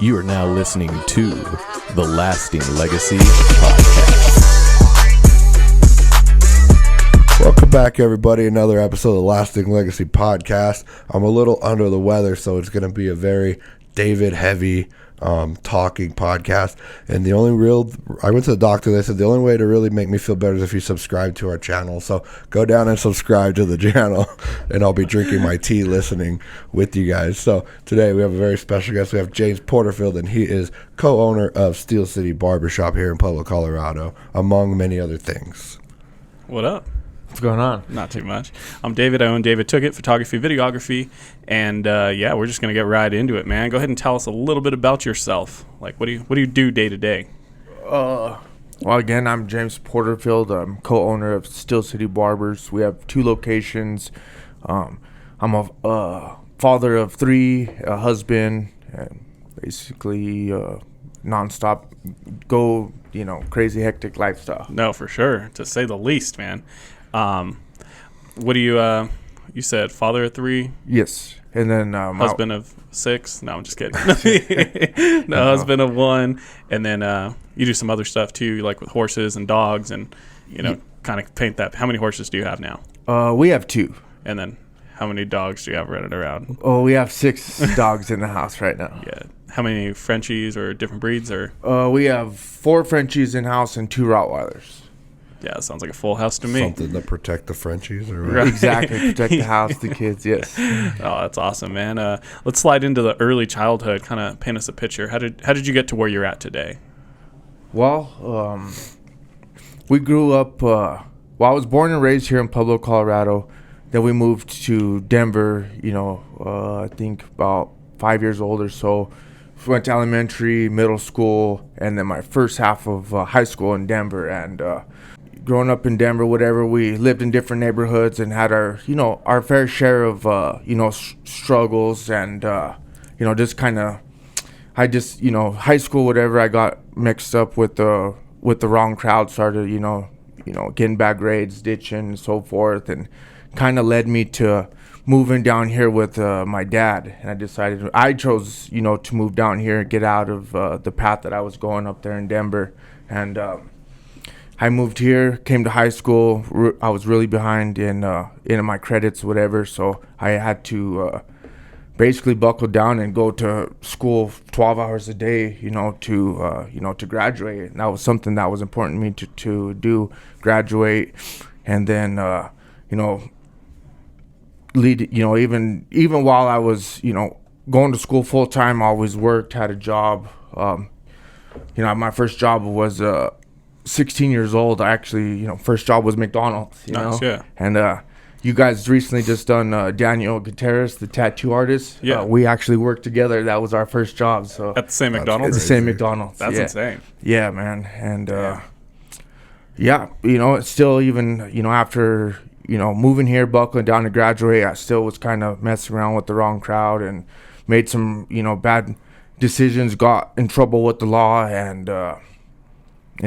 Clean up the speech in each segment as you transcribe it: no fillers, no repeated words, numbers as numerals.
You are now listening to the Lasting Legacy Podcast. Welcome back, everybody. Another episode of the Lasting Legacy Podcast. I'm a little under the weather, so it's going to be a very David-heavy talking podcast. And I went to the doctor. They said the only way to really make me feel better is if you subscribe to our channel. So go down and subscribe to the channel, and I'll be drinking my tea listening with you guys. So today we have a very special guest. We have James Porterfield, and he is co-owner of Steel City Barber Shop here in Pueblo, Colorado, among many other things. What up? What's going on? Not too much. I'm David. I own David Took It, photography, videography, and we're just gonna get right into it, man. Go ahead and tell us a little bit about yourself. Like, what do you do day to day? Well, again, I'm James Porterfield. I'm co-owner of Steel City Barbers. We have 2 locations. I'm a father of 3, a husband, and basically nonstop crazy hectic lifestyle. No, for sure, to say the least, man. What do you said father of 3? Yes. And then husband of 6. No, I'm just kidding. No, husband of 1. And then you do some other stuff too, like with horses and dogs, and kind of paint that. How many horses do you have now? We have 2. And then how many dogs do you have running around? Oh, we have 6 dogs in the house right now. Yeah. How many Frenchies or different breeds? Or we have 4 Frenchies in house and 2 Rottweilers. Yeah, it sounds like a full house to me. Something to protect the Frenchies, or right. Exactly, protect the house, the kids. Yes. Oh, that's awesome, man. Let's slide into the early childhood. Kind of paint us a picture. How did you get to where you're at today? Well, we grew up. I was born and raised here in Pueblo, Colorado. Then we moved to Denver. I think about 5 years old or so. Went to elementary, middle school, and then my first half of high school in Denver. And growing up in Denver, whatever, we lived in different neighborhoods and had our fair share of struggles and just kind of. High school, whatever, I got mixed up with the wrong crowd. Started getting bad grades, ditching, and so forth, and kind of led me to moving down here with my dad. And I chose to move down here and get out of the path that I was going up there in Denver. And I moved here, came to high school. I was really behind in my credits, whatever, so I had to basically buckle down and go to school 12 hours a day, to graduate. And that was something that was important to me to do, graduate. And then even while I was going to school full time, I always worked, had a job. My first job was 16 years old. I actually first job was McDonald's. Nice, yeah. And you guys recently just done Daniel Gutierrez, the tattoo artist. Yeah. We actually worked together. That was our first job. So at the same McDonald's. It's the same McDonald's. That's insane. Yeah, man. And it's still even after moving here, buckling down to graduate, I still was kind of messing around with the wrong crowd and made some bad decisions, got in trouble with the law, and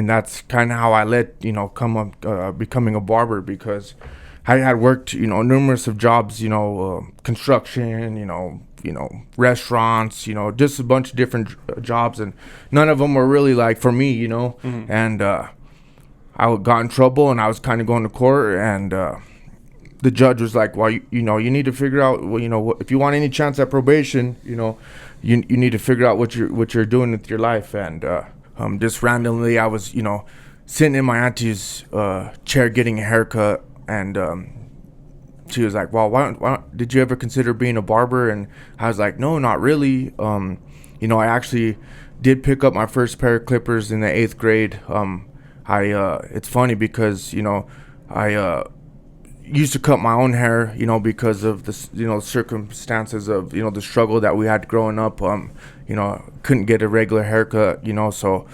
that's kind of how I come up becoming a barber, because I had worked numerous of jobs, construction, restaurants, just a bunch of different jobs, and none of them were really like for me, Mm-hmm. And I got in trouble, and I was kind of going to court, and the judge was like, well, you need to figure out, if you want any chance at probation, you need to figure out what you're doing with your life. And just randomly, I was sitting in my auntie's chair getting a haircut, and she was like, well, why did you ever consider being a barber? And I was like, no, not really. I actually did pick up my first pair of clippers in the 8th grade. It's funny because I used to cut my own hair, because of the circumstances of the struggle that we had growing up. Couldn't get a regular haircut, so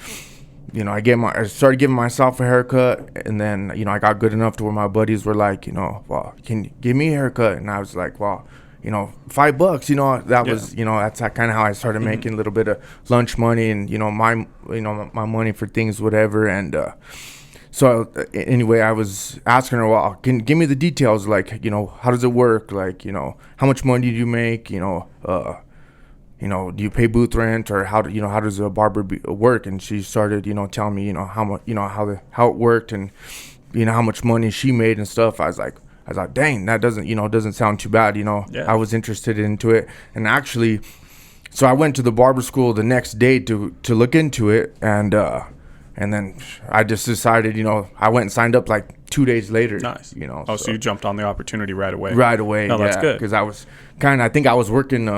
I started giving myself a haircut, and then I got good enough to where my buddies were like, well, can you give me a haircut? And I was like, well, $5, that was, that's kind of how I started making a little bit of lunch money and, my money for things, whatever. And So anyway, I was asking her, well, can you give me the details, like, how does it work? Like, how much money do you make? do you pay booth rent, or how does a barber work? And she started, telling me, how much, how it worked, and how much money she made and stuff. I was like, dang, that doesn't sound too bad. I was interested into it, and actually, so I went to the barber school the next day to look into it, and then I just decided, I went and signed up like 2 days later. Nice. So you jumped on the opportunity right away. Right away. No, that's good. Because I was I think I was working,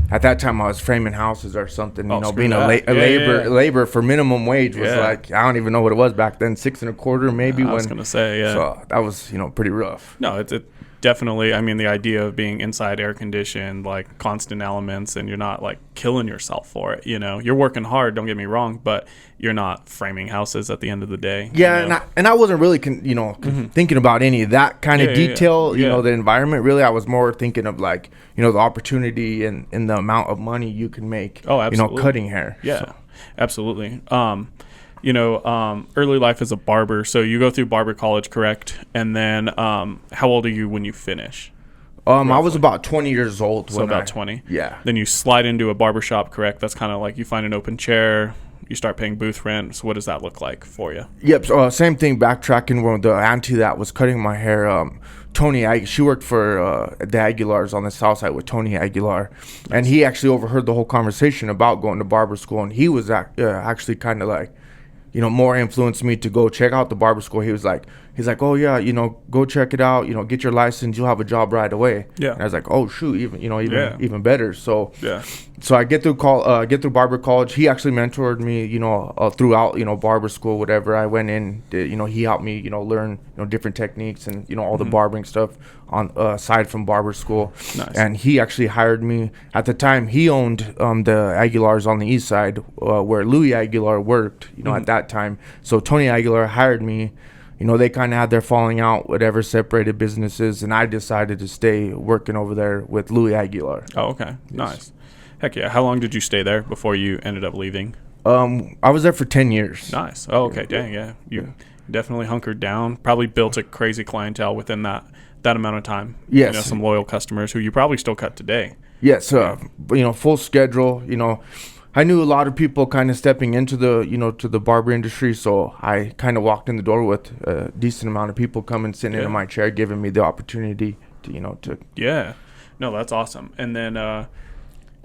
at that time I was framing houses or something. Being a labor for minimum wage was like, I don't even know what it was back then, $6.25 maybe. I was gonna say, yeah. So that was pretty rough. No, it definitely. I mean, the idea of being inside air conditioned, like constant elements, and you're not like killing yourself for it. You're working hard. Don't get me wrong, but you're not framing houses at the end of the day. Yeah, and I wasn't really thinking about any of that kind of detail. The environment. Really, I was more thinking of like the opportunity and the amount of money you can make. Oh, absolutely. Cutting hair. Yeah, so. Absolutely. Early life as a barber. So you go through barber college, correct? And then how old are you when you finish? I was about 20 years old. So about 20. Yeah. Then you slide into a barber shop, correct? That's kind of like you find an open chair, you start paying booth rent. So what does that look like for you? Yep. So, same thing. Backtracking, when the auntie that was cutting my hair, Tony, she worked for the Aguilars on the south side with Tony Aguilar, and he actually overheard the whole conversation about going to barber school, and he was actually kind of like, more influenced me to go check out the barber school. He's like, oh yeah, go check it out. Get your license. You'll have a job right away. Yeah. And I was like, oh shoot, even better. So yeah. So I get through barber college. He actually mentored me, throughout, barber school, whatever. I went in, he helped me, learn, different techniques and, all the barbering stuff on aside from barber school. Nice. And he actually hired me. At the time, he owned the Aguilars on the east side, where Louis Aguilar worked, at that time. So Tony Aguilar hired me. They kind of had their falling out, whatever, separated businesses, and I decided to stay working over there with Louis Aguilar. Oh, okay. Yes. Nice. Heck yeah. How long did you stay there before you ended up leaving? I was there for 10 years. Nice. Oh, okay. Dang, yeah. You definitely hunkered down. Probably built a crazy clientele within that amount of time. Yes. Some loyal customers who you probably still cut today. Yes. Full schedule. I knew a lot of people kind of stepping into the, to the barber industry. So I kind of walked in the door with a decent amount of people coming, sitting in my chair, giving me the opportunity to. Yeah. No, that's awesome. And then,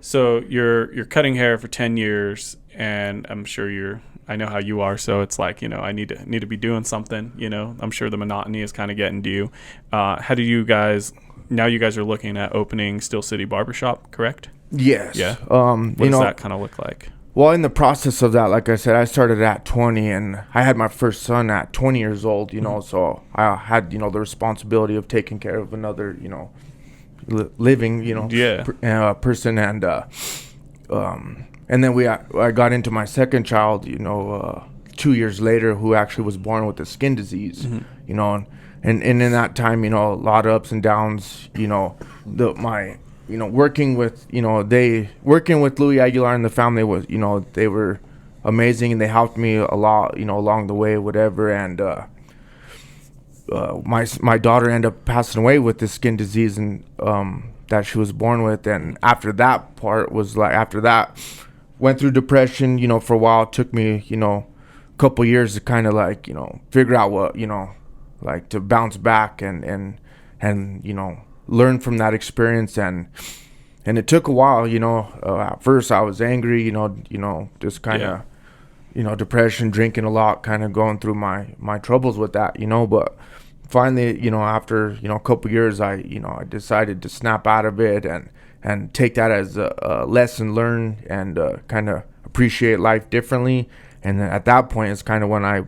so you're cutting hair for 10 years, and I'm sure I know how you are. So it's like, I need to be doing something, I'm sure the monotony is kind of getting to you. How do you guys are looking at opening Steel City Barbershop, correct? Yes. Yeah. What does that kind of look like? Well, in the process of that, like I said, I started at 20, and I had my first son at 20 years old, so I had, the responsibility of taking care of another, living, person, and then I got into my second child, 2 years later, who actually was born with a skin disease, and in that time, a lot of ups and downs, working with Louis Aguilar and the family was, they were amazing, and they helped me a lot, along the way, whatever, and my daughter ended up passing away with this skin disease and that she was born with, and after that went through depression, for a while. It took me, a couple years to kind of like, figure out what, like to bounce back and learn from that experience, and it took a while, at first I was angry, just kind of, depression, drinking a lot, kind of going through my troubles with that, but finally, after, a couple years, I decided to snap out of it and take that as a lesson learned and kind of appreciate life differently. And then at that point, it's kind of when I,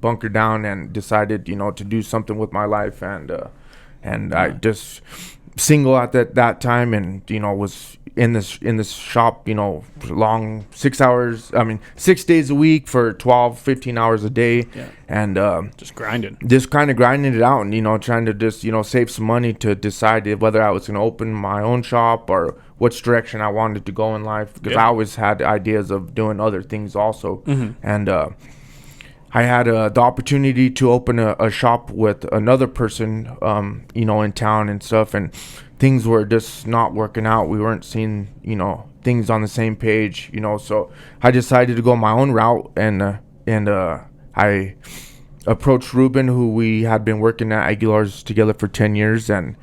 bunkered down and decided, to do something with my life. And I just single at that time, and was in this shop, long 6 days a week for 12-15 hours a day, and just kind of grinding it out, and trying to just save some money to decide whether I was going to open my own shop or which direction I wanted to go in life, because I always had ideas of doing other things also. And I had the opportunity to open a shop with another person, in town and stuff, and things were just not working out. We weren't seeing, things on the same page, so I decided to go my own route, and I approached Ruben, who we had been working at Aguilar's together for 10 years, and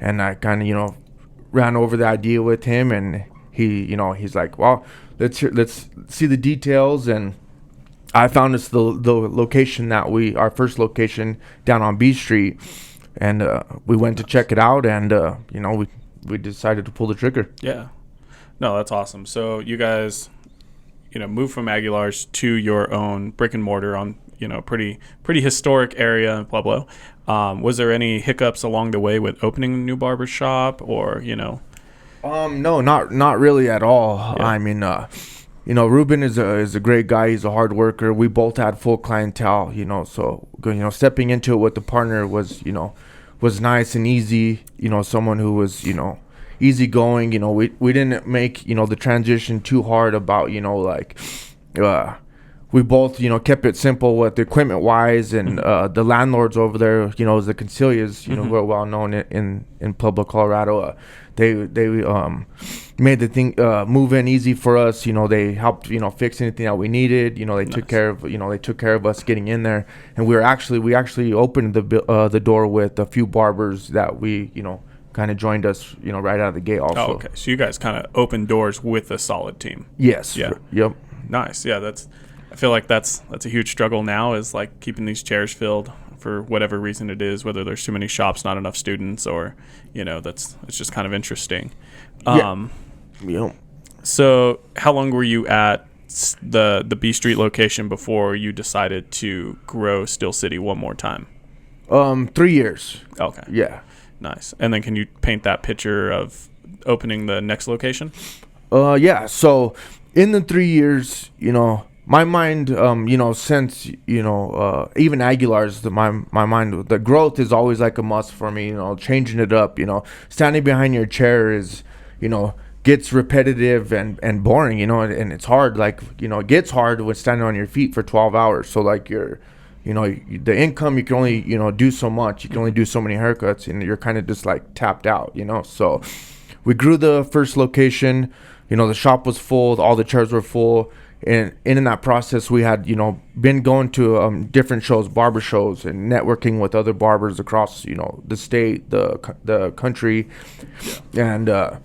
I kind of, ran over the idea with him, and he, he's like, well, let's see the details. And I found us the location our first location down on B Street, and we went to check it out, and we decided to pull the trigger. Yeah. No, that's awesome. So you guys, moved from Aguilar's to your own brick and mortar on, pretty historic area in Pueblo. Was there any hiccups along the way with opening a new barber shop, or, No, not really at all. Yeah. I mean, Ruben is a great guy. He's a hard worker. We both had full clientele, so, stepping into it with the partner was nice and easy. Someone who was, easygoing. We didn't make, the transition too hard about, we both, kept it simple with the equipment wise, and the landlords over there, the Concilias, who are well known in Pueblo, Colorado. They made the thing move in easy for us. They helped fix anything that we needed. They took care of us getting in there, and we actually opened the door with a few barbers that we kind of joined us right out of the gate also. Oh, okay. So you guys kind of opened doors with a solid team. Yes. Yeah. Yep. Nice. Yeah. I feel like that's a huge struggle now, is like keeping these chairs filled for whatever reason it is, whether there's too many shops, not enough students, or, it's just kind of interesting. Yep. So how long were you at the B Street location before you decided to grow Steel City one more time? 3 years. Okay. Yeah. Nice. And then can you paint that picture of opening the next location? Yeah. So in the 3 years, my mind, since, even Aguilar's, my mind, the growth is always like a must for me, changing it up, standing behind your chair is, gets repetitive and boring, and it's hard, it gets hard when standing on your feet for 12 hours. So like the income, you can only, do so much, you can only do so many haircuts, and you're kind of just like tapped out, so we grew the first location, the shop was full, all the chairs were full. And in that process, we had, been going to different shows, barber shows, and networking with other barbers across, the state, the country. And, at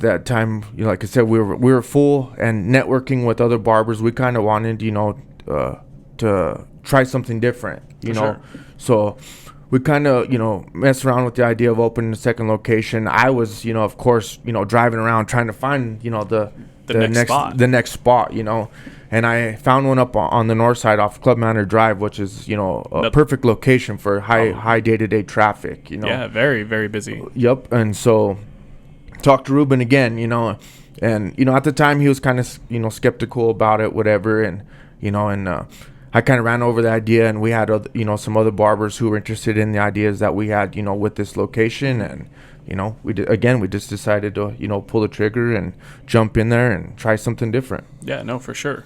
that time, like I said, we were full, and networking with other barbers. We kind of wanted, to try something different, Sure. So we kind of, messed around with the idea of opening a second location. I was, of course, driving around trying to find, the next spot, and I found one up on the north side off Club Manor Drive, which is, a perfect location for high day-to-day traffic, Yeah, very, very busy. Yep. And so talked to Ruben again, and, at the time he was kind of, skeptical about it, whatever. And, I kind of ran over the idea, and we had, some other barbers who were interested in the ideas that we had, with this location. And, we just decided to, pull the trigger and jump in there and try something different. Yeah, no, for sure.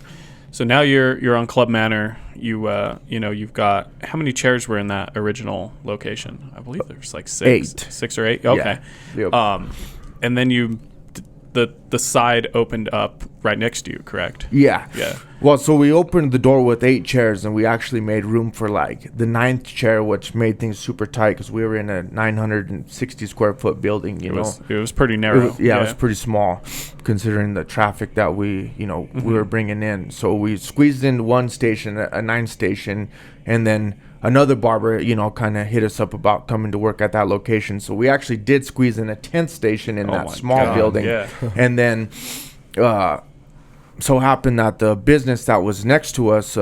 So now you're on Club Manor. You've got, how many chairs were in that original location? I believe there's like six or eight. Okay. Yeah. Yep. And then the side opened up right next to you, correct? Yeah. Yeah. Well, so we opened the door with 8 chairs, and we actually made room for like the 9th chair, which made things super tight because we were in a 960 square foot building. It was pretty narrow. It was pretty small considering the traffic that we were bringing in. So we squeezed in one station, a 9 station, and then another barber, kind of hit us up about coming to work at that location. So we actually did squeeze in a 10th station in that small building. Yeah. And then so happened that the business that was next to us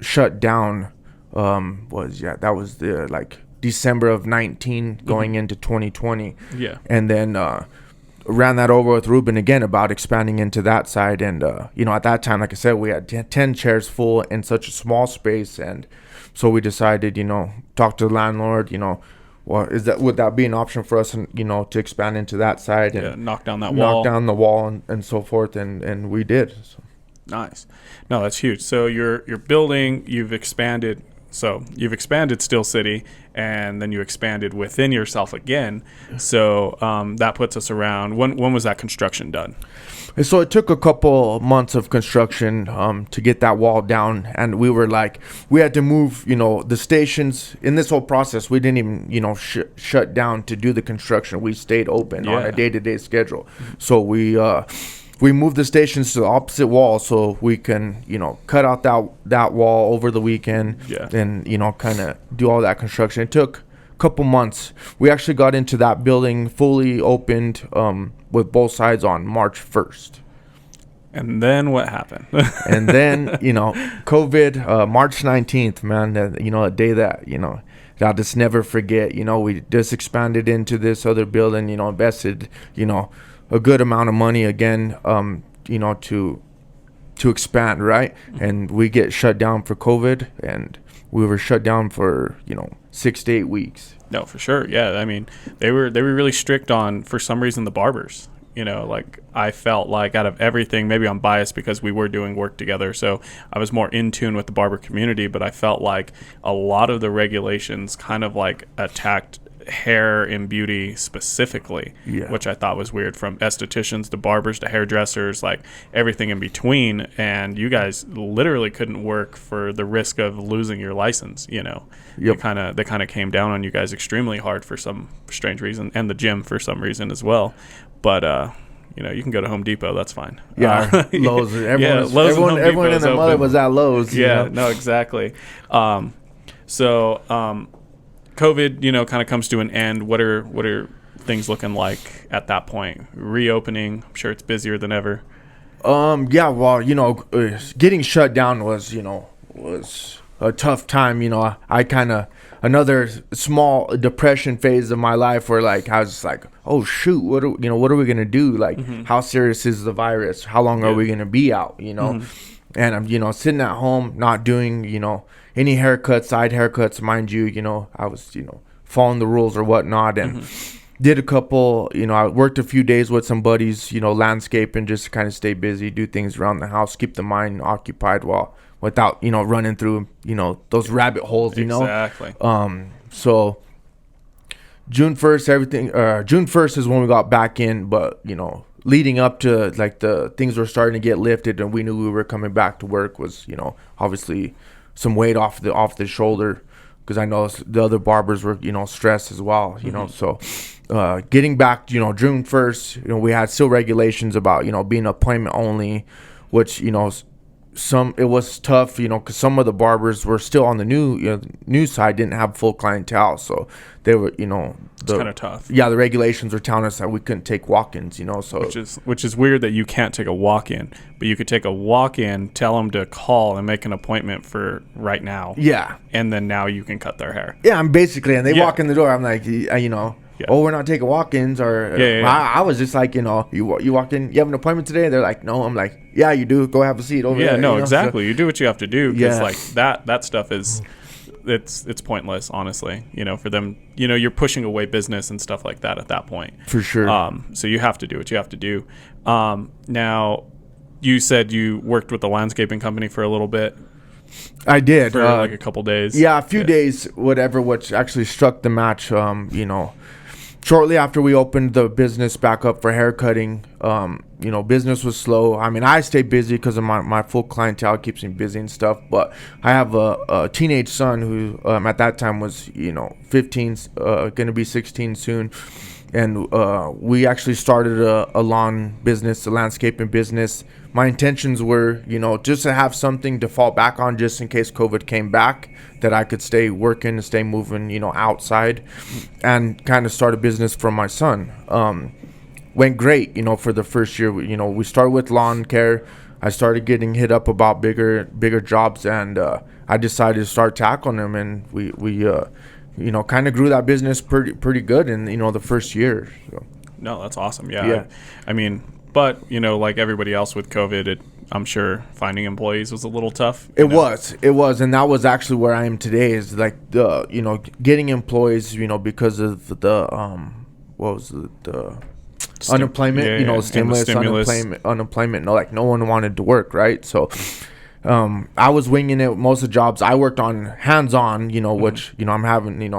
shut down. That was the December of 19 going into 2020. Yeah. And then ran that over with Ruben again about expanding into that side. And, at that time, like I said, we had 10 chairs full in such a small space. And so we decided, talk to the landlord, would that be an option for us, to expand into that side and knock down the wall and so forth. And we did. So. Nice. No, that's huge. So you're building, you've expanded So you've expanded Steel City, and then you expanded within yourself again. So that puts us around. When was that construction done? And so it took a couple months of construction to get that wall down, and we had to move, the stations. In this whole process, we didn't even, shut down to do the construction. We stayed open on a day-to-day schedule. So we moved the stations to the opposite wall so we can, cut out that wall over the weekend and, kind of do all that construction. It took a couple months. We actually got into that building fully opened with both sides on March 1st. And then what happened? And then, COVID, March 19th, man, a day that, I'll just never forget. We just expanded into this other building, invested, a good amount of money again, to expand, right? And we get shut down for COVID, and we were shut down for 6 to 8 weeks. No, for sure. Yeah, I mean, they were really strict on, for some reason, the barbers. I felt like out of everything, maybe I'm biased because we were doing work together, so I was more in tune with the barber community, but I felt like a lot of the regulations kind of like attacked hair and beauty specifically, which I thought was weird, from estheticians to barbers to hairdressers, like everything in between. And you guys literally couldn't work for the risk of losing your license. They kind of came down on you guys extremely hard for some strange reason, and the gym for some reason as well. But you can go to Home Depot. That's fine. Yeah, Lowe's. Everyone in the mother was at Lowe's. Yeah, no, exactly. COVID, kind of comes to an end. What are things looking like at that point? Reopening, I'm sure it's busier than ever. Getting shut down was a tough time. I kind of, another small depression phase of my life where I was just like, oh shoot, what are we gonna do? How serious is the virus? How long are we gonna be out? And I'm sitting at home, not doing any haircuts, side haircuts, mind you. I was following the rules or whatnot, and did a couple. I worked a few days with some buddies, landscaping, just to kind of stay busy, do things around the house, keep the mind occupied without running through those rabbit holes. Exactly. So June 1st is when we got back in, but leading up to the things were starting to get lifted and we knew we were coming back to work was obviously some weight off the shoulder, because I know the other barbers were stressed as well. So getting back June 1st, we had still regulations about being appointment only, which it was tough, because some of the barbers were still on the new side, didn't have full clientele, so they were it's kind of tough. Yeah, the regulations were telling us that we couldn't take walk-ins, so which is weird that you can't take a walk-in, but you could take a walk-in, tell them to call and make an appointment for right now. Yeah, and then now you can cut their hair. Yeah, and they walk in the door, I'm like, oh, we're not taking walk-ins, or I was just like, you walked in, you have an appointment today? They're like, no. I'm like, yeah, you do. Go have a seat over there. Yeah, no, exactly. So, you do what you have to do, because that stuff is, it's pointless, honestly. For them, you're pushing away business and stuff like that at that point. For sure. So you have to do what you have to do. Now, you said you worked with the landscaping company for a little bit. I did. For a couple days. Yeah, a few days, whatever, which actually struck the match, shortly after we opened the business back up for haircutting, business was slow. I mean, I stay busy because of my full clientele keeps me busy and stuff. But I have a teenage son who at that time was 15, going to be 16 soon, and we actually started a lawn business, a landscaping business. My intentions were, just to have something to fall back on just in case COVID came back, that I could stay working and stay moving, outside, and kind of start a business for my son. Went great, for the first year. We started with lawn care. I started getting hit up about bigger jobs, and I decided to start tackling them, and we kind of grew that business pretty good in, the first year. So. No, that's awesome. Yeah. I mean, but, like everybody else with COVID, I'm sure finding employees was a little tough. It was. And that was actually where I am today, is getting employees, because of the, unemployment, stimulus. Unemployment. No one wanted to work, right? So I was winging it with most of the jobs. I worked on hands-on, which, I'm having,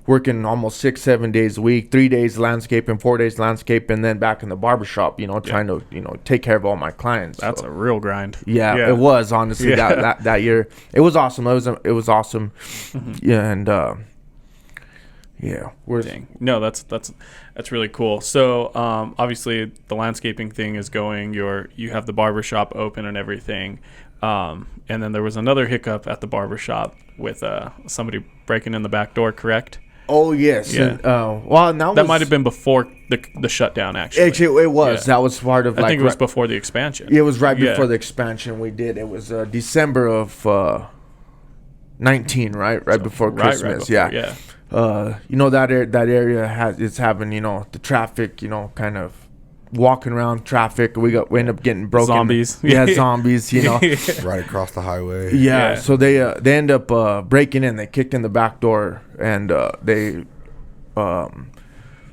working almost 6-7 days a week, 3 days landscaping, 4 days landscape, and then back in the barbershop, trying to, take care of all my clients. That's a real grind. Yeah, it was, honestly, that year. It was awesome. It was awesome. Yeah, and Dang. No, that's really cool. So obviously the landscaping thing is going. You have the barbershop open and everything. And then there was another hiccup at the barbershop with somebody breaking in the back door, correct? Oh, yes. Yeah. And, that might have been before the shutdown, actually. Actually, it was. Yeah. That was part of, I think it was before the expansion. It was right before the expansion we did. It was December of 19, right? Right before Christmas. Right before, yeah. That area is having, the traffic, kind of walking around traffic. We end up getting broken. Zombies. Yeah, zombies, right across the highway. Yeah. So they end up breaking in. They kicked in the back door, and they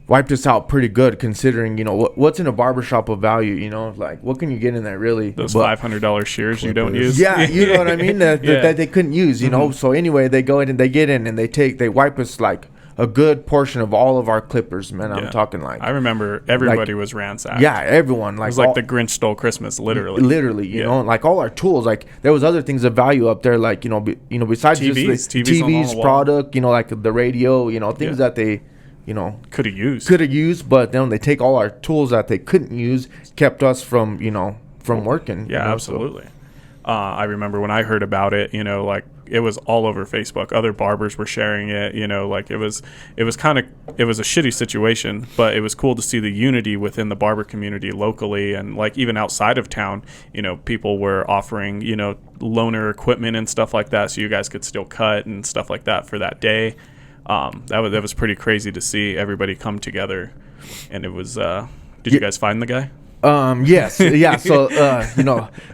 wiped us out pretty good, considering, what's in a barbershop of value, like what can you get in there really? Those $500 shears you don't use. Yeah, you know what I mean? That they couldn't use, So anyway, they go in and they get in and they wipe us like a good portion of all of our clippers, man. I'm talking like, I remember everybody was ransacked. Yeah, everyone. Like, it was like the Grinch stole Christmas, literally. Literally, you know, like all our tools. Like there was other things of value up there, like besides TVs, just the TVs product, like the radio, things that they, could have used. But then they take all our tools that they couldn't use, kept us from from working. Yeah, absolutely. I remember when I heard about it, like it was all over Facebook. Other barbers were sharing it, like it was a shitty situation, but it was cool to see the unity within the barber community locally, and like even outside of town, people were offering, loaner equipment and stuff like that, so you guys could still cut and stuff like that for that day. That was pretty crazy to see everybody come together, and it was. Did you guys find the guy? Yes, yeah. So,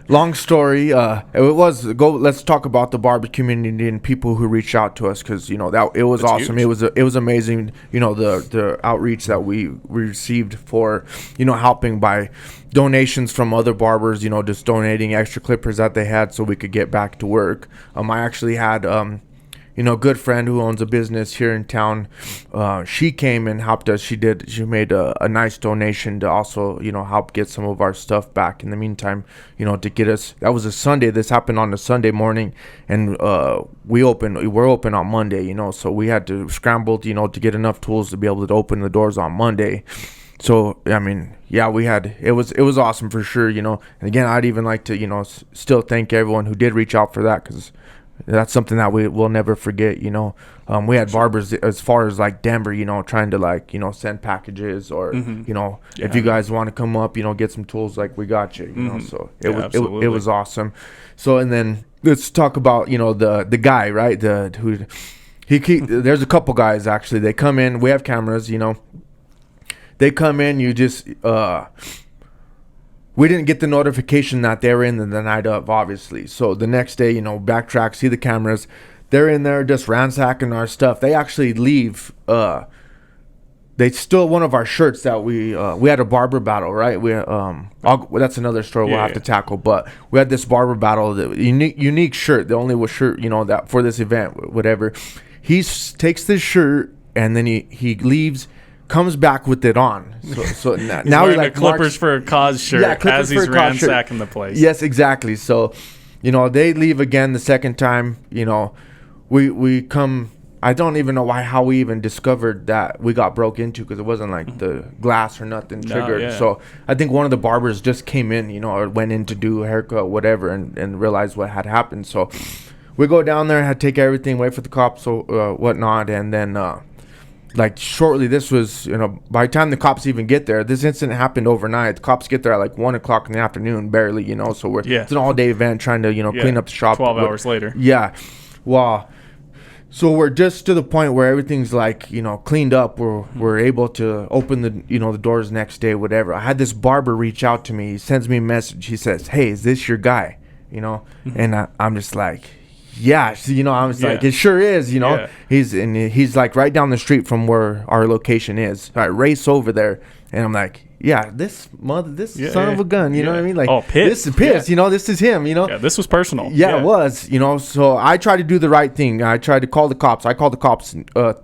long story. Let's talk about the barber community and people who reached out to us, because that it was awesome. Huge. It was amazing. The outreach that we received for helping by donations from other barbers. Just donating extra clippers that they had so we could get back to work. I actually had a good friend who owns a business here in town. She came and helped us. She made a nice donation to also, help get some of our stuff back in the meantime, to get us. That was a Sunday. This happened on a Sunday morning, and we're open on Monday, so we had to scramble, to get enough tools to be able to open the doors on Monday. So, I mean, yeah, it was awesome for sure, and again, I'd even like to, still thank everyone who did reach out for that, because that's something that we will never forget. We had barbers as far as like Denver, trying to send packages, or if you guys want to come up, get some tools, like we got you. So it was awesome. So, and then let's talk about the guy, right? There's a couple guys actually. They come in. We have cameras. They come in. You just we didn't get the notification that they were in the night of, obviously. So the next day, backtrack, see the cameras. They're in there just ransacking our stuff. They actually leave. They stole one of our shirts that we had a barber battle, right? That's another story we'll have to tackle. But we had this barber battle, the unique shirt, the only shirt, that for this event, whatever. He takes this shirt and then he leaves. Comes back with it on. So now he like Clippers for a Cause shirt as he's ransacking the place. Yes, exactly. So, they leave again the second time. We come. I don't even know how we even discovered that we got broke into, because it wasn't like the glass or nothing triggered. Yeah. So I think one of the barbers just came in, or went in to do a haircut, whatever, and realized what had happened. So we go down there, had to take everything, wait for the cops, whatnot, and then. Like shortly, this was, by the time the cops even get there, this incident happened overnight. The cops get there at like 1 o'clock in the afternoon, barely, so it's an all day event trying to, clean up the shop. 12 hours later. Yeah. Wow. So we're just to the point where everything's like, cleaned up. We're able to open the, the doors next day, whatever. I had this barber reach out to me. He sends me a message. He says, "Hey, is this your guy?" And I'm just like, yeah, I was like, it sure is, He's like right down the street from where our location is. So I race over there, and I'm like, this son of a gun, you know what I mean? Like, Pitt. This is Pitt, you know, this is him, you know? Yeah, this was personal. Yeah, it was, you know. So I tried to do the right thing. I tried to call the cops. I called the cops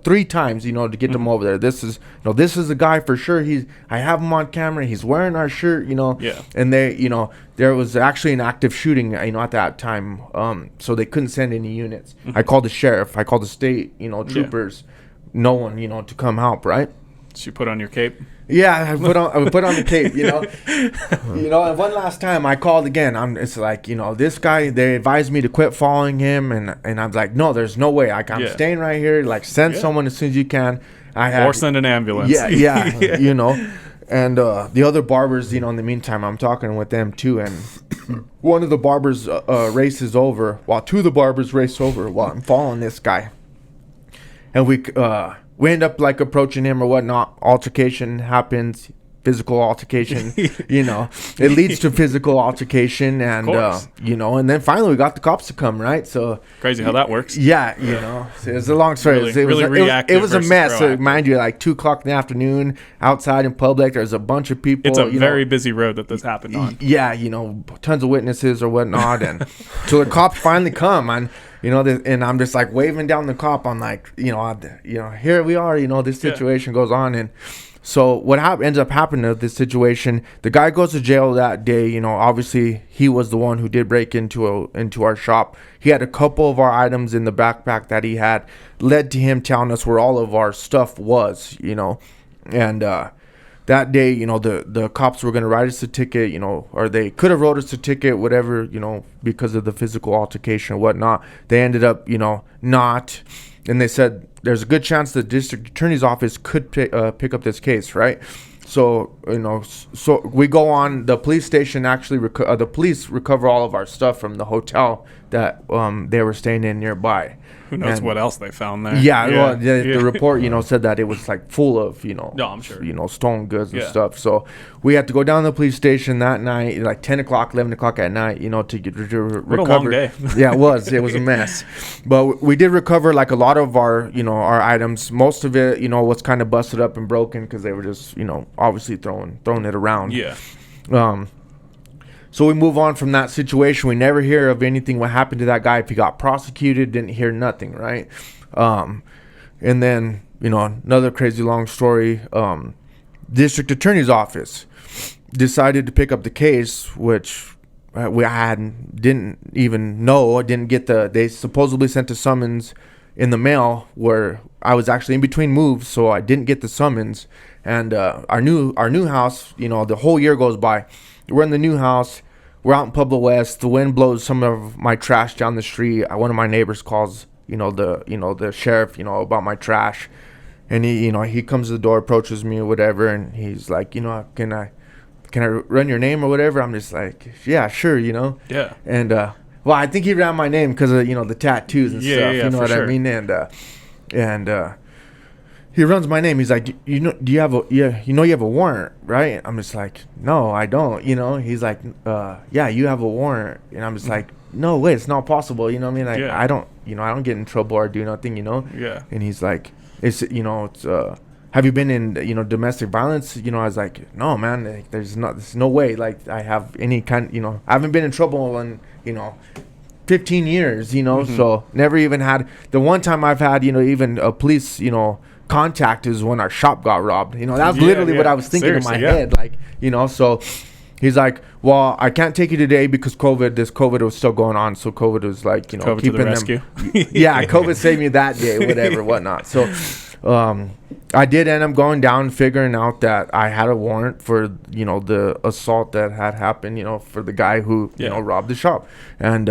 3 times, you know, to get them over there. This is the guy for sure. I have him on camera. He's wearing our shirt, you know. Yeah. And they, you know, there was actually an active shooting, you know, at that time. So they couldn't send any units. I called the sheriff. I called the state, you know, troopers. No one, you know, to come help, right? So you put on your cape? Yeah, I put on the tape, you know. You know, and one last time I called again. It's like, you know, this guy, they advised me to quit following him, and I'm like, no, there's no way. I'm staying right here. Like, send someone as soon as you can. Or send an ambulance. Yeah, you know. And the other barbers, you know, in the meantime, I'm talking with them too. And one of the barbers races over, while 2 of the barbers race over while I'm following this guy. And we end up like approaching him or whatnot. Altercation happens, physical altercation. You know, it leads to physical altercation, and you know, and then finally we got the cops to come, right? So crazy how that works. Yeah, you know, so it was a long story. Really it was a mess. So mind you, like 2:00 in the afternoon, outside in public, there's a bunch of people. It's a very busy road that this happened on. Yeah, you know, tons of witnesses or whatnot, and so the cops finally come, and you know, and I'm just like waving down the cop. I'm like, you know, here we are. You know, this situation goes on, and so what ends up happening to this situation? The guy goes to jail that day. You know, obviously he was the one who did break into our shop. He had a couple of our items in the backpack that he had, led to him telling us where all of our stuff was. You know, and that day, you know, the cops were going to write us a ticket, you know, or they could have wrote us a ticket, whatever, you know, because of the physical altercation and whatnot. They ended up, you know, not. And they said there's a good chance the district attorney's office could pick up this case, right? So, you know, so we go on. The police station actually, the police recover all of our stuff from the hotel that they were staying in nearby. Who knows what else they found there? Yeah, well, the report, you know, said that it was like full of, you know, no, I'm sure, you know, stolen goods and stuff. So we had to go down to the police station that night, like 10 o'clock, 11 o'clock at night, you know, to recover. What a long day. Yeah, it was a mess. But we did recover like a lot of our, you know, our items. Most of it, you know, was kind of busted up and broken because they were just, you know, obviously throwing it around. Yeah. So we move on from that situation. We never hear of anything what happened to that guy. If he got prosecuted, didn't hear nothing, right? And then, you know, another crazy long story. District Attorney's Office decided to pick up the case, which didn't even know. Didn't get they supposedly sent a summons in the mail where I was actually in between moves, so I didn't get the summons. And our new house, you know, the whole year goes by. We're in the new house. We're out in Pueblo West. The wind blows some of my trash down the street. One of my neighbors calls, the sheriff, about my trash, and he comes to the door, approaches me or whatever, and he's like, can I run your name or whatever? I'm just like, yeah, sure, Yeah. And well, I think he ran my name because of the tattoos and stuff. Yeah, you know what sure. I mean? And he runs my name. He's like, do you have a warrant, right? I'm just like, no, I don't. He's like, yeah, you have a warrant, and I'm just like, no way, it's not possible. You know what I mean? Like, Yeah. I don't get in trouble or do nothing. Yeah. And he's like, it's have you been in domestic violence? I was like, no, man, like, there's no way like I have any kind. I haven't been in trouble in 15 years. Mm-hmm. So never even had. The one time I've had even a police contact is when our shop got robbed. That's literally what I was thinking in my head. Like, so he's like, well, I can't take you today because this COVID was still going on. So COVID was like, COVID keeping to the rescue. Yeah, COVID saved me that day, whatever, whatnot. So I did end up going down, figuring out that I had a warrant for, the assault that had happened, for the guy who, robbed the shop. And,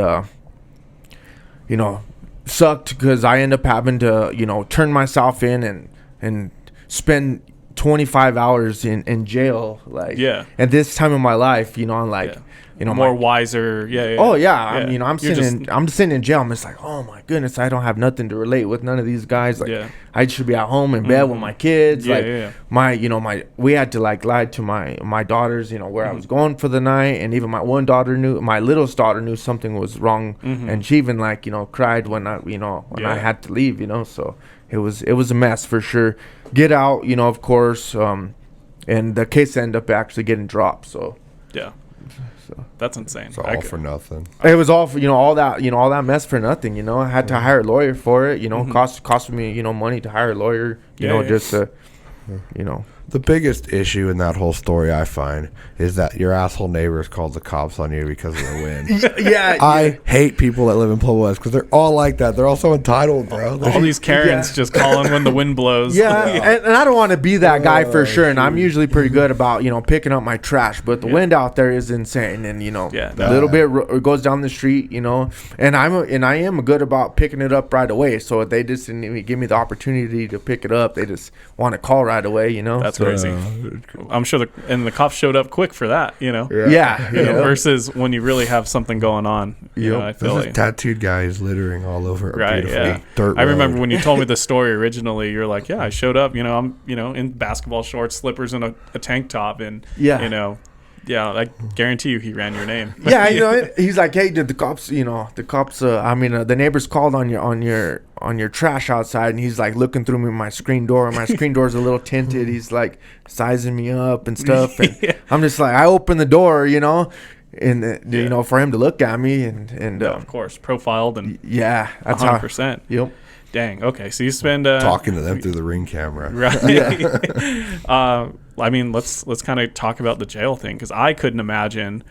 sucked because I end up having to, turn myself in and spend 25 hours in jail. Like, at this time of my life, I'm like, more wiser. Yeah. Oh yeah. I'm sitting in jail. I'm just like, oh my goodness, I don't have nothing to relate with none of these guys. Like, I should be at home in bed with my kids. We had to like lie to my daughters, where I was going for the night, and even my littlest daughter knew something was wrong, and she even like cried when I had to leave. So it was a mess for sure. Get out, of course. and the case ended up actually getting dropped. So Yeah. That's insane. It's all for nothing. it was all for, all that mess for nothing. I had to hire a lawyer for it. Cost me money to hire a lawyer. Just to The biggest issue in that whole story, I find, is that your asshole neighbors called the cops on you because of the wind. yeah. I hate people that live in Pueblo West because they're all like that. They're all so entitled, bro. All these Karens just calling when the wind blows. Yeah, and I don't want to be that guy for sure. And I'm usually pretty good about picking up my trash, but the wind out there is insane. And a little bit goes down the street, and I am good about picking it up right away. So if they just didn't even give me the opportunity to pick it up, they just want to call right away. That's crazy. I'm sure the cops showed up quick for that. Yeah. Versus when you really have something going on. I feel There's like a tattooed guy is littering all over a beautiful dirt road. I remember when you told me the story originally, you're like, yeah, I showed up, I'm, in basketball shorts, slippers, and a tank top. And, I guarantee you he ran your name. Yeah, he's like, hey, did the cops, the neighbors called on your trash outside, and he's like looking through my screen door. My screen door's a little tinted. He's like sizing me up and stuff. And I'm just like, I open the door, and for him to look at me and of course, profiled and that's 100%. Yep. Dang. Okay, so you spend talking to them through the Ring camera, right? I mean, let's kind of talk about the jail thing, because I couldn't imagine,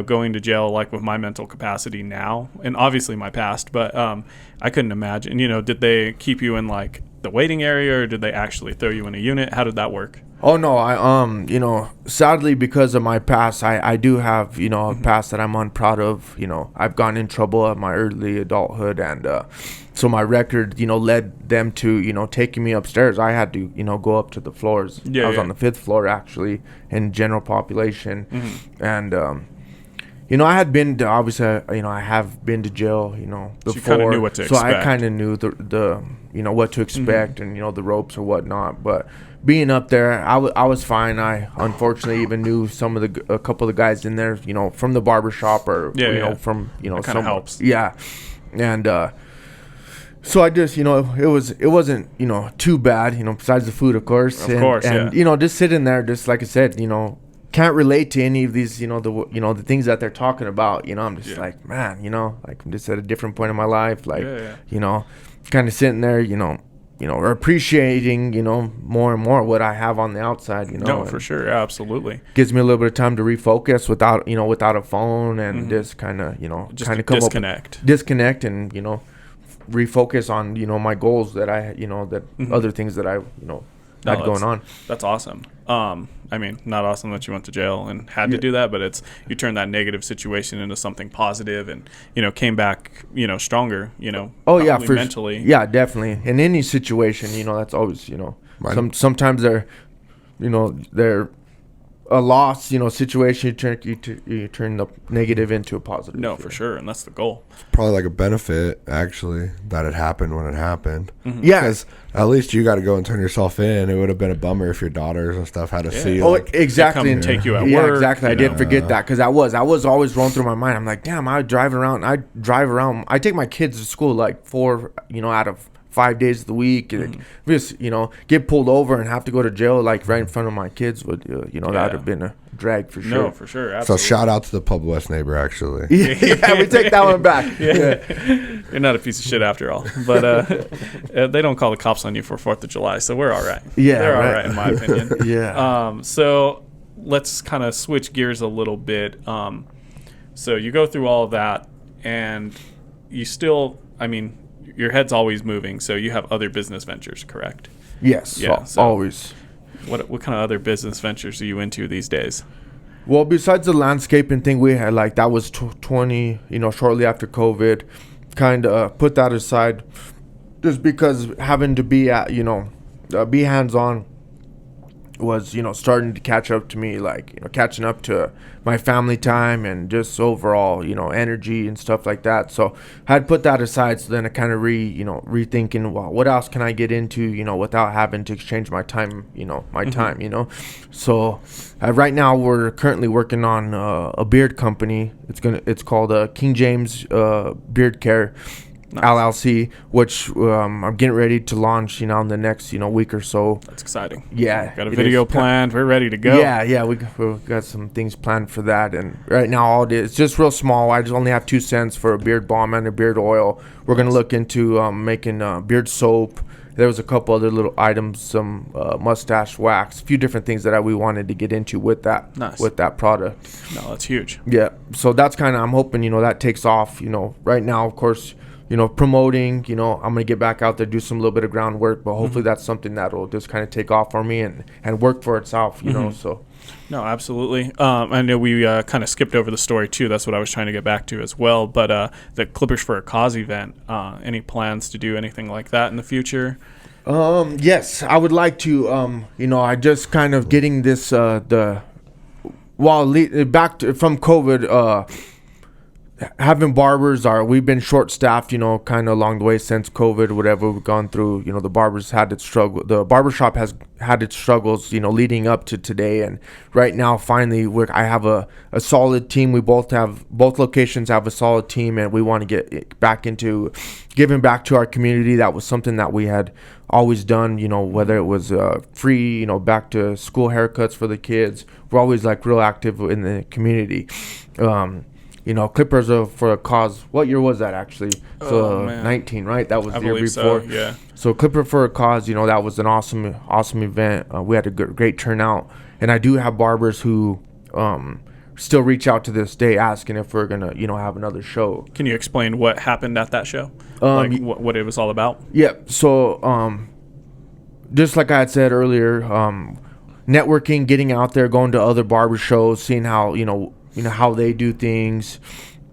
going to jail like with my mental capacity now, and obviously my past, but I couldn't imagine. Did they keep you in like the waiting area, or did they actually throw you in a unit? How did that work? Oh no, I sadly, because of my past, I do have a past that I'm unproud of. I've gotten in trouble at my early adulthood, and so my record led them to taking me upstairs. I had to go up to the floors. I was on the 5th floor actually in general population, and I had been to, obviously I have been to jail before, so you kind of knew what to expect. So I kind of knew the what to expect, and the ropes or whatnot. But being up there, I was fine. I unfortunately even knew a couple of the guys in there, from the barber shop, or from that kind of helps. Yeah, and so I just it wasn't too bad, besides the food, of course, and just sitting there, just like I said, can't relate to any of these, the things that they're talking about. I'm just like, man, like I'm just at a different point in my life, like kind of sitting there, or appreciating, more and more what I have on the outside, No, for sure. Absolutely. Gives me a little bit of time to refocus without a phone, and just kind of, just disconnect. Disconnect and, refocus on, my goals that I, that other things that I, had going on. That's awesome. I mean, not awesome that you went to jail and had to do that, but you turned that negative situation into something positive, and came back stronger. Oh yeah, for mentally. Yeah, definitely. In any situation, that's always sometimes they're a loss, situation. You turn the negative into a positive. No, for sure, and that's the goal. Probably like a benefit, actually, that it happened when it happened. Yeah, because at least you got to go and turn yourself in. It would have been a bummer if your daughters and stuff had to see. Oh, exactly. And take you at work. Yeah, exactly. I did forget that, because I was always rolling through my mind. I'm like, damn, I drive around. I take my kids to school like 4, out of 5 days of the week, and just get pulled over and have to go to jail like right in front of my kids would that would have been a drag for sure. No, for sure. Absolutely. So shout out to the Pub West neighbor, actually. Yeah, we take that one back. You're not a piece of shit after all, but they don't call the cops on you for 4th of July, so we're all right. Yeah, they're all right in my opinion. Yeah. So let's kind of switch gears a little bit. So you go through all of that, and you still, your head's always moving, so you have other business ventures, correct? Yes. Yeah. So always. What kind of other business ventures are you into these days? Well, besides the landscaping thing we had, like that was 20, shortly after COVID, kind of put that aside, just because having to be at, be hands-on was, starting to catch up to me, like, catching up to my family time and just overall, energy and stuff like that. So I had put that aside. So then I kind of rethinking, well, what else can I get into, without having to exchange my time, time. So right now we're currently working on a beard company. It's called King James Beard Care. Nice. LLC, which I'm getting ready to launch, in the next, week or so. That's exciting. Yeah. Got a video planned. We're ready to go. Yeah, we've got some things planned for that. And right now, all it is, it's just real small. I just only have 2 cents for a beard balm and a beard oil. We're going to look into making beard soap. There was a couple other little items, some mustache wax, a few different things that we wanted to get into with that product. No, that's huge. Yeah, so that's kind of, I'm hoping, that takes off. Right now, of course, promoting, I'm going to get back out there, do some little bit of groundwork, but hopefully that's something that will just kind of take off for me and work for itself, so. No, absolutely. I know we kind of skipped over the story too. That's what I was trying to get back to as well. But the Clippers for a Cause event, any plans to do anything like that in the future? Yes, I would like to. I just kind of getting this back from COVID. Having barbers we've been short staffed, kind of along the way since COVID, whatever we've gone through, the barbers had its struggle. The barbershop has had its struggles, leading up to today. And right now, finally, I have a solid team. We both locations have a solid team, and we want to get back into giving back to our community. That was something that we had always done, whether it was free, back to school haircuts for the kids. We're always real active in the community. Clippers for a Cause. What year was that actually? So 19, right? That was the year before. So, yeah. So Clipper for a Cause, that was an awesome event. We had a great turnout, and I do have barbers who still reach out to this day asking if we're gonna have another show. Can you explain what happened at that show? What it was all about? Yeah. So just like I had said earlier, networking, getting out there, going to other barber shows, seeing how how they do things,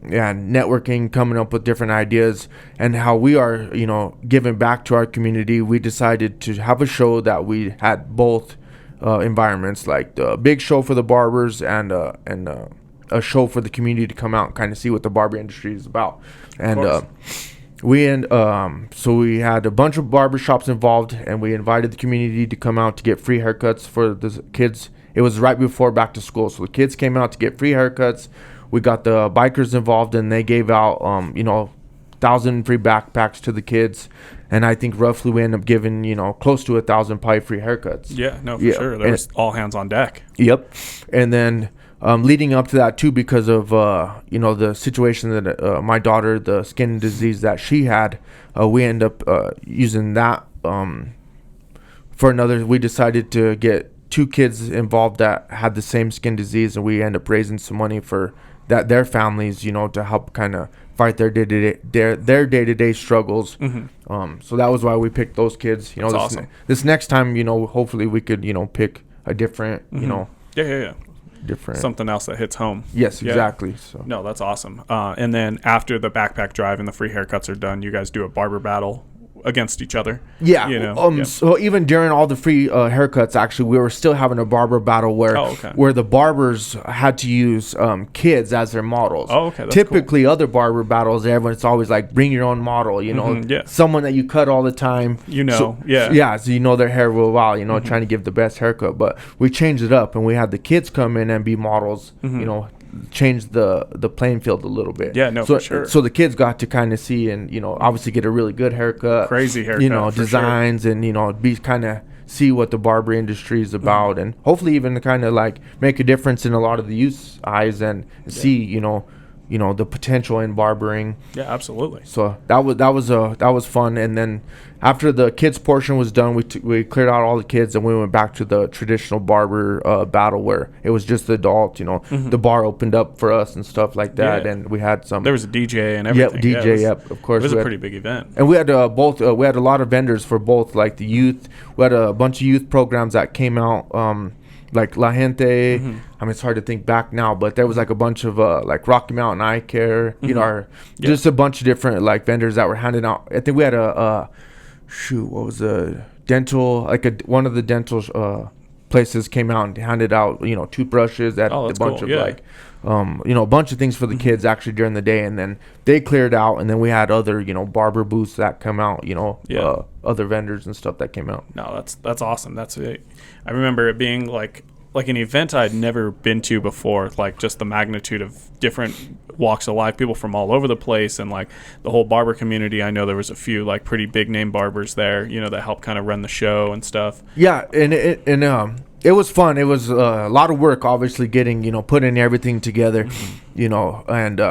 and networking, coming up with different ideas, and how we are, giving back to our community. We decided to have a show that we had both environments, like the big show for the barbers and a show for the community to come out and kind of see what the barber industry is about. And so we had a bunch of barbershops involved, and we invited the community to come out to get free haircuts for the kids. It was right before back to school, so the kids came out to get free haircuts. We got the bikers involved, and they gave out 1,000 free backpacks to the kids, and I think roughly we ended up giving close to 1,000 probably free haircuts. Yeah, no, for sure. There was all hands on deck. Yep. And then leading up to that too, because of the situation that my daughter, the skin disease that she had, we end up using that for another. We decided to get 2 kids involved that had the same skin disease, and we end up raising some money for their families, to help kind of fight their day-to-day struggles. Mm-hmm. So that was why we picked those kids. That's awesome. This next time, hopefully we could, pick a different, Yeah. different something else that hits home. Yes, exactly. Yeah. So no, that's awesome. And then after the backpack drive and the free haircuts are done, you guys do a barber battle against each other. Yeah. So even during all the free haircuts, actually, we were still having a barber battle where the barbers had to use kids as their models. Oh, okay. That's Typically, cool. Other barber battles, everyone's always bring your own model. Someone that you cut all the time. So their hair real well. Trying to give the best haircut. But we changed it up, and we had the kids come in and be models. Change the playing field a little bit. Yeah, no, for sure. So the kids got to kind of see and obviously get a really good haircut, crazy haircut, designs, sure. And be kind of see what the barber industry is about, and hopefully even kind of make a difference in a lot of the youth's eyes and see the potential in barbering. Yeah, absolutely. So that was fun. And then after the kids portion was done, we cleared out all the kids, and we went back to the traditional barber battle where it was just the adult. The bar opened up for us and stuff like that, and we had some. There was a DJ and everything. Yep, DJ. Of course. It was a pretty big event. And we had both. We had a lot of vendors for both, like the youth. We had a bunch of youth programs that came out. Like La Gente. I mean, it's hard to think back now, but there was a bunch of Rocky Mountain Eye Care, just a bunch of different vendors that were handing out. I think we had what was a dental, one of the dental places came out and handed out, toothbrushes, that a bunch of a bunch of things for the kids actually during the day, and then they cleared out, and then we had other, barber booths that come out, other vendors and stuff that came out. No, that's awesome. That's it. I remember it being like an event I'd never been to before, like just the magnitude of different walks of life, people from all over the place, and like the whole barber community. I know there was a few like pretty big name barbers there, you know, that helped kind of run the show and stuff. Yeah, and it was fun. It was a lot of work, obviously, getting, you know, putting everything together, you know, and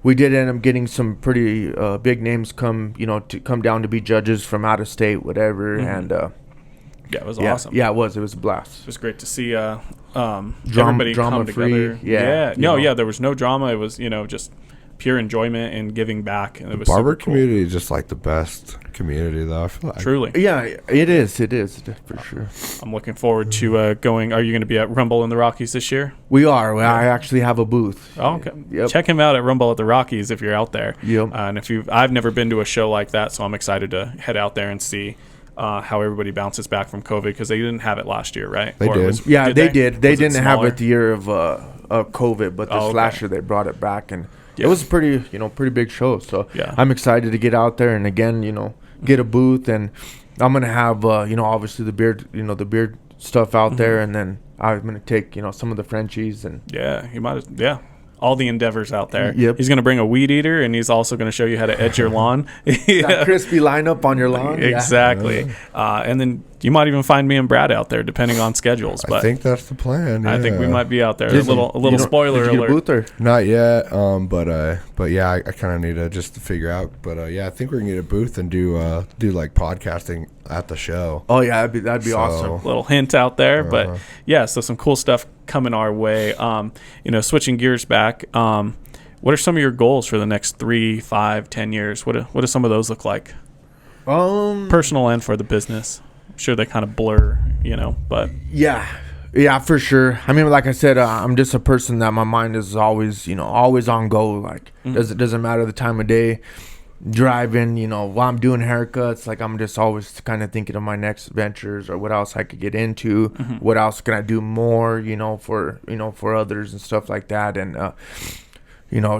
we did end up getting some pretty big names come down to be judges from out of state, whatever, and yeah, it was awesome. Yeah, it was a blast. It was great to see everybody come together. There was no drama. It was, you know, just pure enjoyment and giving back. And it was barber super cool. community is just like the best community, though. I feel like. Truly. Yeah, it is for sure. I'm looking forward to going. Are you going to be at Rumble in the Rockies this year? We are. I actually have a booth. Oh, okay. Yep. Check him out at Rumble at the Rockies if you're out there. Yep. And I've never been to a show like that, so I'm excited to head out there and see how everybody bounces back from COVID, because they didn't have it last year, right? They did. They did. They didn't have smaller? it the year of COVID, but this last year they brought it back, and it was a pretty big show. So I'm excited to get out there and again, you know, get a booth, and I'm gonna have obviously the beard stuff out there, and then I'm gonna take some of the Frenchies and you might all the endeavors out there. Yep. He's going to bring a weed eater, and he's also going to show you how to edge your lawn. That crispy lineup on your lawn. Exactly. And then you might even find me and Brad out there, depending on schedules. But I think that's the plan. Yeah. I think we might be out there. A little spoiler did you alert. get a booth or? Not yet. But yeah, I kind of need to just figure out. But yeah, I think we're gonna get a booth and do like podcasting at the show. Oh yeah, that'd be awesome. Little hint out there, but yeah, so some cool stuff coming our way. Switching gears back. What are some of your goals for the next 3, 5, 10 years? What do some of those look like? Personal and for the business. I'm sure they kind of blur, but yeah, for sure. I mean, like I said, I'm just a person that my mind is always on go. Like doesn't matter the time of day. Driving, while I'm doing haircuts, like I'm just always kind of thinking of my next ventures or what else I could get into, what else can I do more, for others and stuff like that. And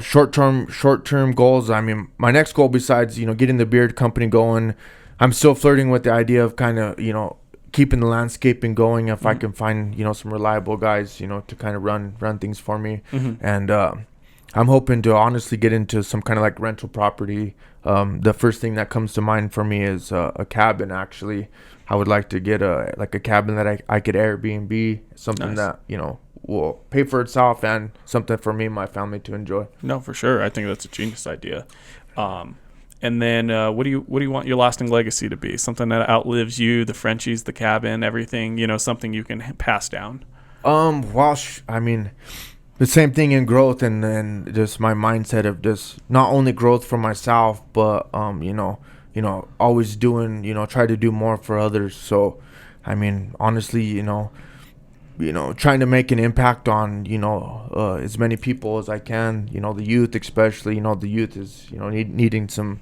short-term goals. I mean, my next goal besides getting the beard company going, I'm still flirting with the idea of kind of keeping the landscaping going. If I can find some reliable guys to kind of run things for me, and I'm hoping to honestly get into some kind of like rental property. The first thing that comes to mind for me is a cabin. Actually, I would like to get a cabin that I could Airbnb, something that will pay for itself and something for me and my family to enjoy. No, for sure. I think that's a genius idea. And then what do you want your lasting legacy to be? Something that outlives you, the Frenchies, the cabin, everything. Something you can pass down. I mean, the same thing in growth, and just my mindset of just not only growth for myself, but always doing, try to do more for others. So, I mean, honestly, trying to make an impact on as many people as I can. The youth, especially. The youth is needing some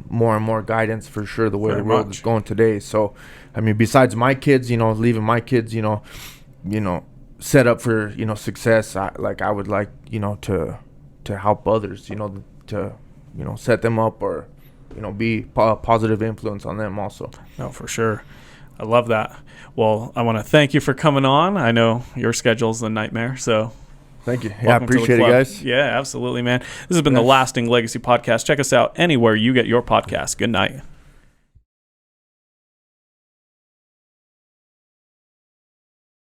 more and more guidance for sure. The way Very the world much. is going today. So, I mean, besides my kids, leaving my kids, set up for success. I would like to help others. To set them up or be a positive influence on them also. No, for sure. I love that. Well, I want to thank you for coming on. I know your schedule's a nightmare, so thank you. Yeah, I welcome to the appreciate it, club. guys. Yeah, absolutely, man. This has been the Lasting Legacy Podcast. Check us out anywhere you get your podcast. Good night.